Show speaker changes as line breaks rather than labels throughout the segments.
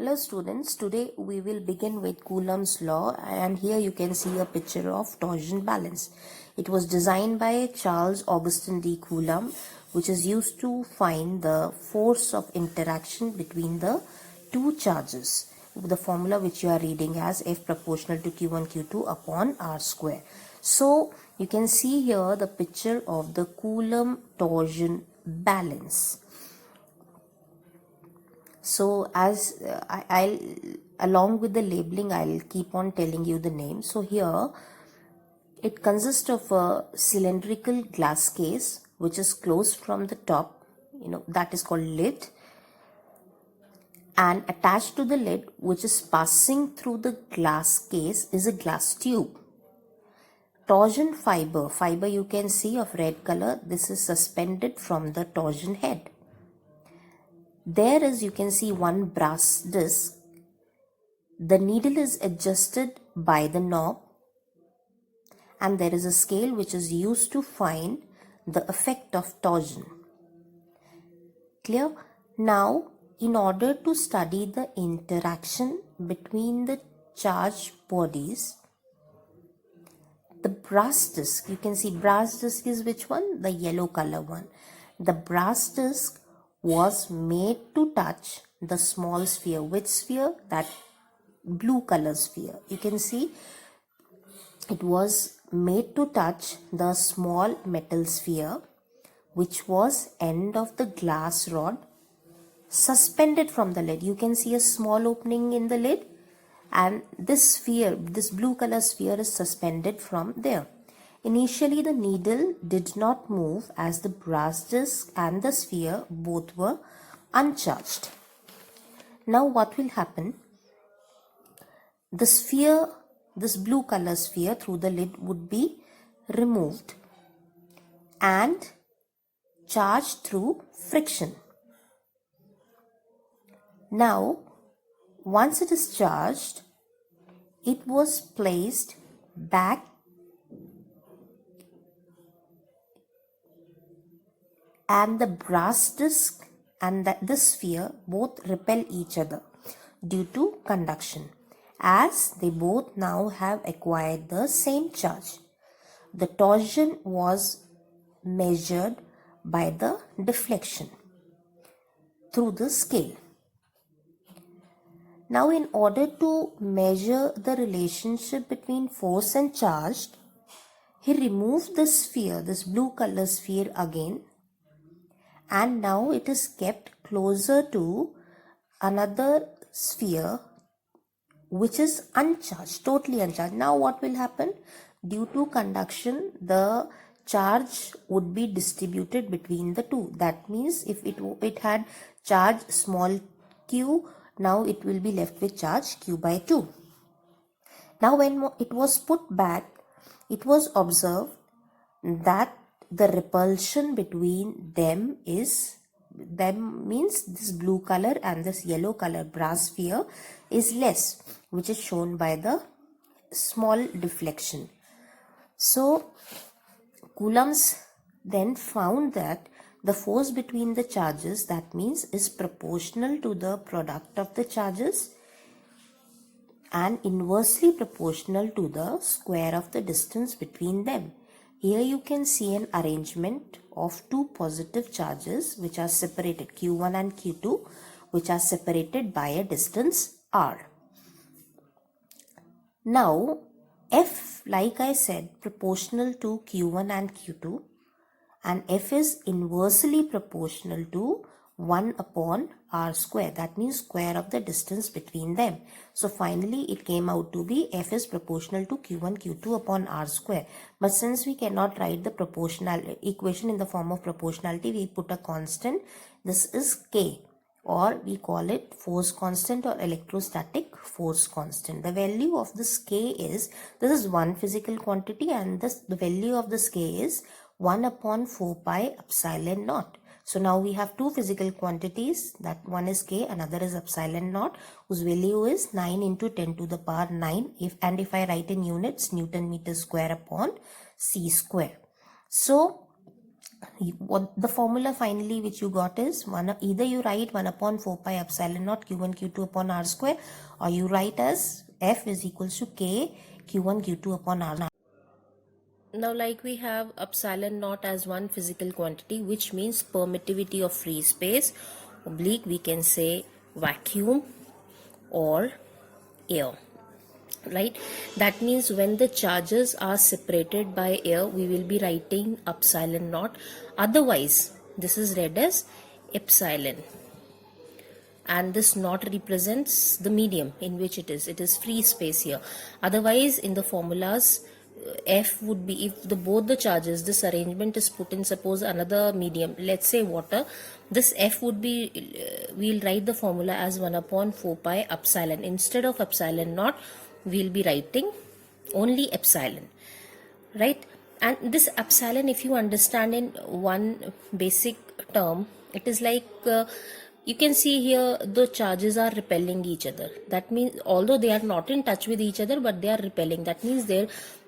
Hello students, today we will begin with Coulomb's law, and here you can see a picture of torsion balance. It was designed by Charles Augustin de Coulomb, which is used to find the force of interaction between the two charges. The formula which you are reading as F proportional to Q1 Q2 upon R square. So you can see here the picture of the Coulomb torsion balance. So as I'll along with the labeling, I'll keep on telling you the name. So here it consists of a cylindrical glass case which is closed from the top, that is called lid, and attached to the lid, which is passing through the glass case, is a glass tube. Torsion fiber you can see of red color, this is suspended from the torsion head. There is, you can see, one brass disc. The needle is adjusted by the knob, and there is a scale which is used to find the effect of torsion. Clear? Now, in order to study the interaction between the charged bodies, the brass disc, you can see brass disc is which one? The yellow color one. The brass disc was made to touch the small sphere. Which sphere? That blue color sphere. You can see it was made to touch the small metal sphere, which was end of the glass rod suspended from the lid. You can see a small opening in the lid, and this sphere, this blue color sphere, is suspended from there. Initially, the needle did not move as the brass disc and the sphere both were uncharged. Now what will happen? The sphere, this blue color sphere through the lid, would be removed and charged through friction. Now, once it is charged, it was placed back and the brass disc and the sphere both repel each other due to conduction, as they both now have acquired the same charge. The torsion was measured by the deflection through the scale. Now, in order to measure the relationship between force and charge, he removed the sphere, this blue color sphere again, and now it is kept closer to another sphere which is uncharged, totally uncharged. Now what will happen? Due to conduction, the charge would be distributed between the two. That means if it had charge small q, now it will be left with charge q by 2. Now when it was put back, it was observed that the repulsion between them means this blue color and this yellow color brass sphere is less, which is shown by the small deflection. So Coulomb's then found that the force between the charges, that means, is proportional to the product of the charges and inversely proportional to the square of the distance between them. Here you can see an arrangement of two positive charges which are separated, Q1 and Q2, which are separated by a distance r. Now, F, like I said, proportional to Q1 and Q2, and F is inversely proportional to 1 upon r square, that means square of the distance between them. So finally it came out to be F is proportional to Q1 Q2 upon r square. But since we cannot write the proportional equation in the form of proportionality, we put a constant. This is K, or we call it force constant or electrostatic force constant. The value of this K is, this is one physical quantity, and the value of this K is 1 upon 4 pi epsilon naught. So now we have two physical quantities, that one is K, another is epsilon naught, whose value is 9 into 10 to the power 9. If I write in units, Newton meter square upon C square. So what the formula finally which you got is either you write 1 upon 4 pi epsilon naught q1 q2 upon r square, or you write as F is equals to k q1 q2 upon r. Now, like we have epsilon naught as one physical quantity, which means permittivity of free space, oblique we can say vacuum or air, right? That means when the charges are separated by air, we will be writing epsilon naught. Otherwise, this is read as epsilon, and this naught represents the medium in which it is free space here. Otherwise, in the formulas, F would be, if both the charges, this arrangement is put in, suppose another medium, let's say water, this F would be, we'll write the formula as 1 upon 4 pi epsilon. Instead of epsilon naught, we'll be writing only epsilon, right? And this epsilon, if you understand in one basic term, it is like, you can see here the charges are repelling each other. That means although they are not in touch with each other, but they are repelling. That means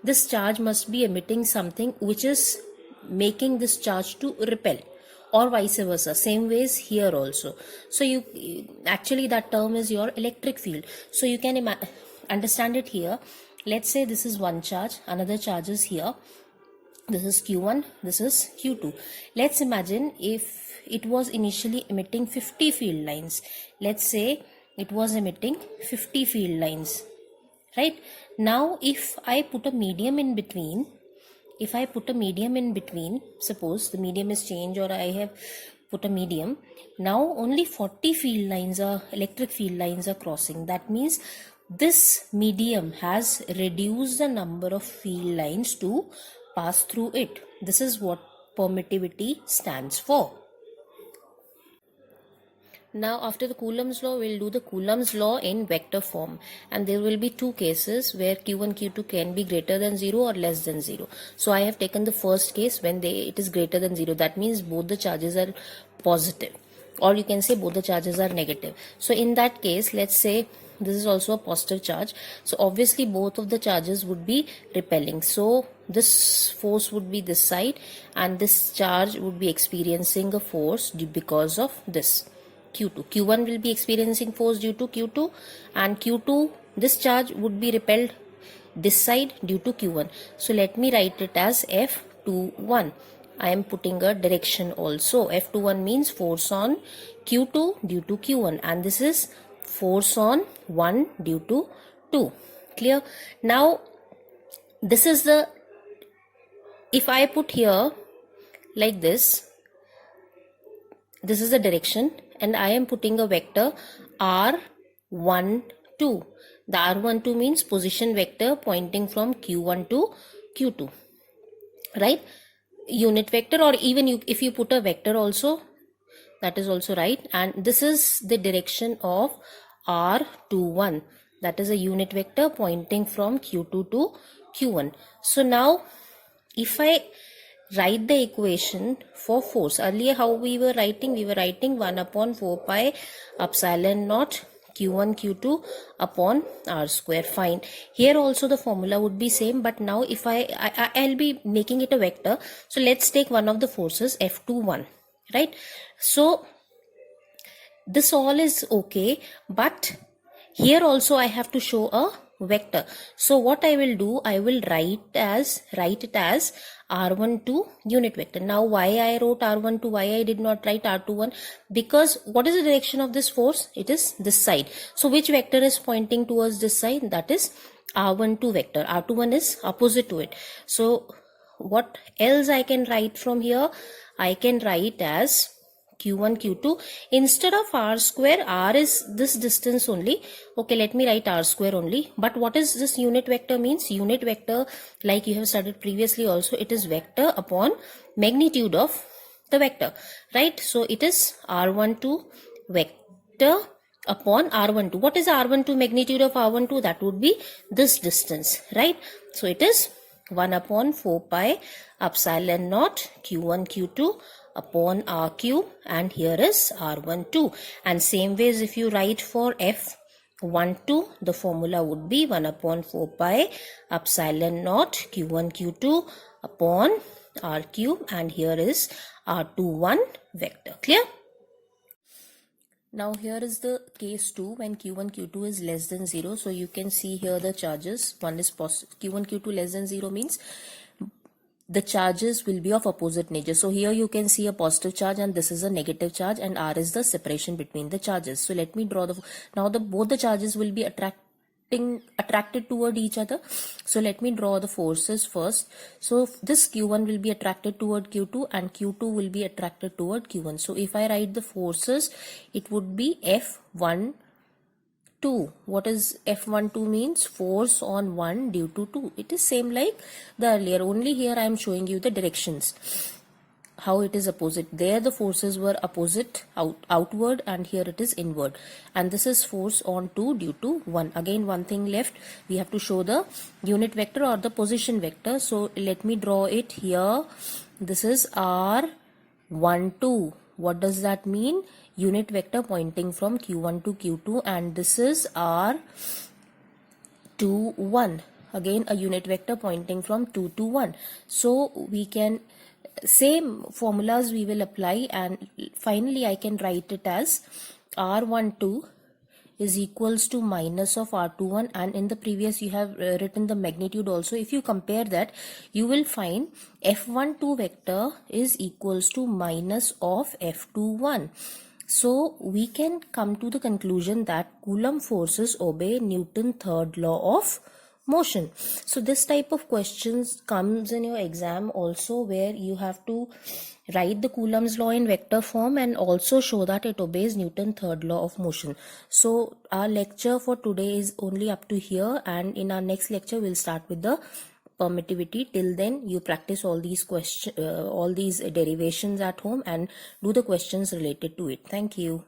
this charge must be emitting something which is making this charge to repel, or vice versa. Same ways here also. So you actually, that term is your electric field. So you can understand it here. Let's say this is one charge, another charge is here. This is Q1, this is Q2. Let's imagine if it was initially emitting 50 field lines. Let's say it was emitting 50 field lines, right? Now if I put a medium in between, suppose the medium is changed, or I have put a medium, now only 40 field lines are, electric field lines are crossing. That means this medium has reduced the number of field lines to pass through it. This is what permittivity stands for. Now after the Coulomb's law, we'll do the Coulomb's law in vector form, and there will be two cases where Q1, Q2 can be greater than 0 or less than 0. So I have taken the first case when it is greater than 0. That means both the charges are positive, or you can say both the charges are negative. So in that case, let's say this is also a positive charge, so obviously both of the charges would be repelling. So this force would be this side, and this charge would be experiencing a force because of this Q2. Q1 will be experiencing force due to Q2, and Q2, this charge would be repelled this side due to Q1. So let me write it as F21. I am putting a direction also. F21 means force on Q2 due to Q1, and this is force on 1 due to 2. Clear? Now this is the, if I put here like this is the direction, and I am putting a vector R12. The R12 means position vector pointing from Q1 to Q2, right? Unit vector, or even if you put a vector also, that is also right. And this is the direction of R21. That is a unit vector pointing from Q2 to Q1. So now if I write the equation for force, earlier how we were writing 1 upon 4 pi epsilon naught Q1 Q2 upon R square. Fine. Here also the formula would be same, but now if I'll be making it a vector. So let's take one of the forces, F21, right? So this all is okay, but here also I have to show a vector. So what I will do, I will write it as R12 unit vector. Now why I wrote R12, why I did not write R21? Because what is the direction of this force? It is this side. So which vector is pointing towards this side? That is R12 vector. R21 is opposite to it. So what else I can write from here? I can write as Q1 Q2. Instead of R square, R is this distance only. Okay, let me write R square only. But what is this unit vector means? Unit vector, like you have studied previously also, it is vector upon magnitude of the vector, right? So it is R12 vector upon R12. What is R12 magnitude of R12? That would be this distance, right? So it is 1 upon 4 pi epsilon naught Q1 Q2 upon R cube, and here is R12. And same ways if you write for F12, the formula would be 1 upon 4 pi epsilon naught Q1 Q2 upon r cube, and here is r21 vector. Clear? Now here is the case 2 when q1 q2 is less than 0. So you can see here the charges. One is q1 q2 less than 0 means the charges will be of opposite nature. So here you can see a positive charge and this is a negative charge, and r is the separation between the charges. So let me draw both the charges will be attracted toward each other. So let me draw the forces first. So this q1 will be attracted toward q2 and q2 will be attracted toward q1. So if I write the forces, it would be F12. What is F12 means? Force on 1 due to 2. It is same like the earlier, only here I am showing you the directions, how it is opposite. There the forces were opposite, outward, and here it is inward, and this is force on 2 due to 1. Again, one thing left, we have to show the unit vector or the position vector. So let me draw it here. This is R12. What does that mean? Unit vector pointing from q1 to q2, and this is R21. Again, a unit vector pointing from 2 to 1. So we can, same formulas we will apply, and finally I can write it as R12 is equals to minus of R21, and in the previous you have written the magnitude also. If you compare that, you will find F12 vector is equals to minus of F21. So we can come to the conclusion that Coulomb forces obey Newton's third law of motion. So this type of questions comes in your exam also, where you have to write the Coulomb's law in vector form and also show that it obeys Newton's third law of motion. So our lecture for today is only up to here, and in our next lecture we'll start with the permittivity. Till then, you practice all these derivations at home and do the questions related to it. Thank you.